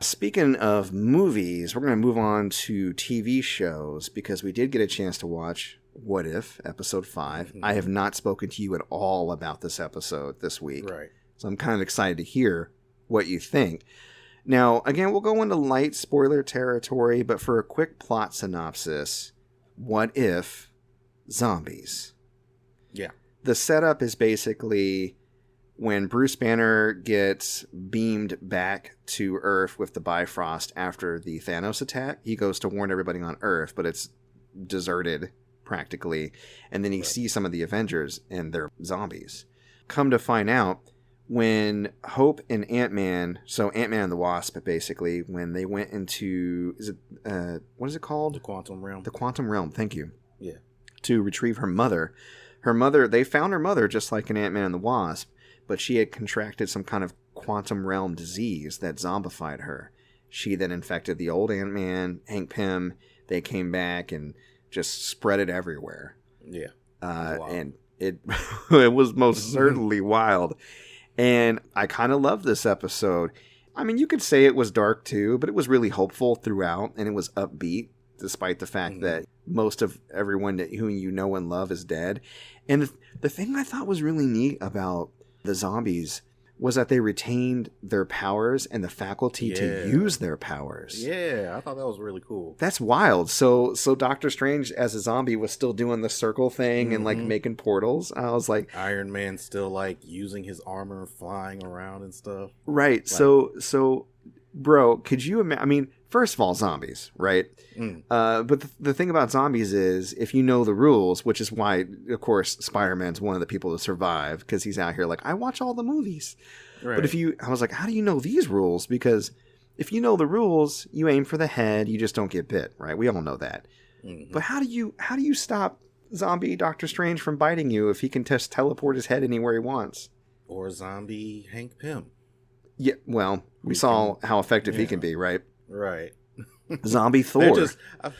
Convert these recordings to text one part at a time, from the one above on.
Speaking of movies, we're going to move on to TV shows because we did get a chance to watch What If, episode 5. Mm-hmm. I have not spoken to you at all about this episode this week. Right. So I'm kind of excited to hear what you think. Now, again, we'll go into light spoiler territory, but for a quick plot synopsis, what if zombies? Yeah. The setup is basically when Bruce Banner gets beamed back to Earth with the Bifrost after the Thanos attack. He goes to warn everybody on Earth, but it's deserted practically. And then he sees some of the Avengers, and they're zombies. Come to find out, when Hope and Ant-Man, so Ant-Man and the Wasp, basically, when they went into, what is it called? The Quantum Realm. The Quantum Realm, thank you. Yeah. To retrieve her mother, they found her mother just like in Ant-Man and the Wasp, but she had contracted some kind of quantum realm disease that zombified her. She then infected the old Ant-Man, Hank Pym. They came back and just spread it everywhere. Yeah. And it was most certainly wild. And I kind of love this episode. I mean, you could say it was dark too, but it was really hopeful throughout, and it was upbeat, despite the fact that most of everyone who you know and love is dead. And the thing I thought was really neat about the zombies was that they retained their powers and the faculty to use their powers. Yeah, I thought that was really cool. That's wild. So Doctor Strange as a zombie was still doing the circle thing and like making portals. I was like, Iron Man still like using his armor, flying around and stuff. Right. Like, so bro, could you imagine? I mean, first of all, zombies, right? But the thing about zombies is, if you know the rules, which is why, of course, Spider-Man's one of the people to survive, because he's out here like, I watch all the movies. Right. But I was like, how do you know these rules? Because if you know the rules, you aim for the head, you just don't get bit, right? We all know that. Mm-hmm. But how do you stop zombie Doctor Strange from biting you if he can just teleport his head anywhere he wants? Or zombie Hank Pym. Yeah, well, we saw how effective he can be, right? Right. Zombie Thor.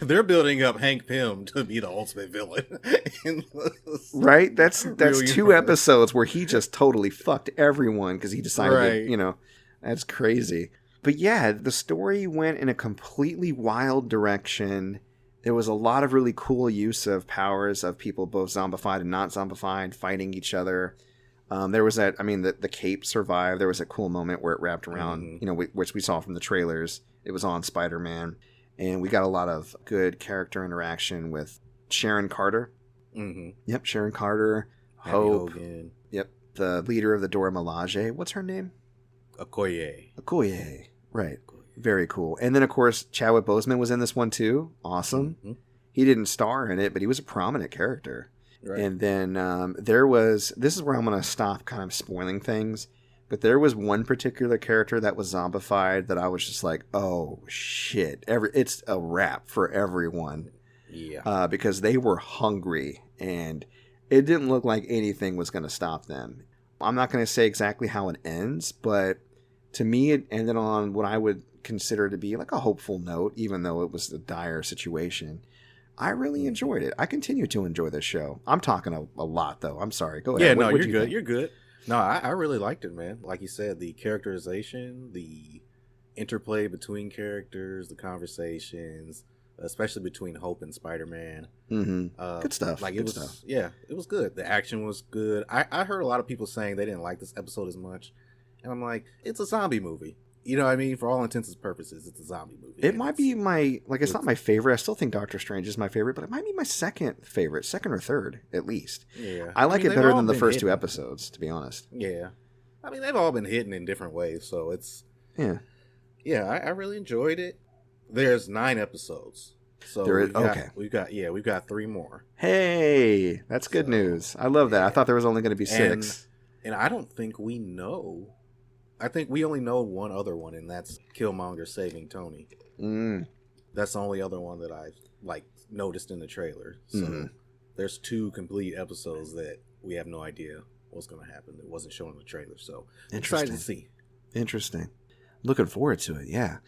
They're building up Hank Pym to be the ultimate villain. Right? That's two episodes where he just totally fucked everyone because he decided to, that's crazy. But yeah, the story went in a completely wild direction. There was a lot of really cool use of powers of people both zombified and not zombified fighting each other. There was the cape survived. There was a cool moment where it wrapped around, which we saw from the trailers. It was on Spider-Man. And we got a lot of good character interaction with Sharon Carter. Mm-hmm. Yep, Sharon Carter. Hope. Hogan. Yep, the leader of the Dora Milaje. What's her name? Okoye. Right. Very cool. And then, of course, Chadwick Boseman was in this one, too. Awesome. Mm-hmm. He didn't star in it, but he was a prominent character. Right. And then this is where I'm going to stop kind of spoiling things, but there was one particular character that was zombified that I was just like, oh, shit. It's a wrap for everyone. Yeah. Because they were hungry, and it didn't look like anything was going to stop them. I'm not going to say exactly how it ends, but to me, it ended on what I would consider to be like a hopeful note, even though it was a dire situation. I really enjoyed it. I continue to enjoy this show. I'm talking a lot, though. I'm sorry. Go ahead. Yeah, you're good. You're good. No, I really liked it, man. Like you said, the characterization, the interplay between characters, the conversations, especially between Hope and Spider-Man. Mm-hmm. Good stuff. Good stuff. Yeah, it was good. The action was good. I heard a lot of people saying they didn't like this episode as much. And I'm like, it's a zombie movie. You know what I mean? For all intents and purposes, it's a zombie movie. It might be it's not my favorite. I still think Doctor Strange is my favorite, but it might be my second or third, at least. Yeah. I like it better than the first two episodes, to be honest. Yeah. I mean, they've all been hidden in different ways, so it's... Yeah. Yeah, I really enjoyed it. There's 9 episodes. So we've got 3 more. Hey, that's good news. I love that. Yeah. I thought there was only going to be 6. And I don't think we know... I think we only know one other one, and that's Killmonger saving Tony. That's the only other one that I've noticed in the trailer. So there's 2 complete episodes that we have no idea what's going to happen. It wasn't shown in the trailer, so I'm excited to see. Interesting. Looking forward to it. Yeah.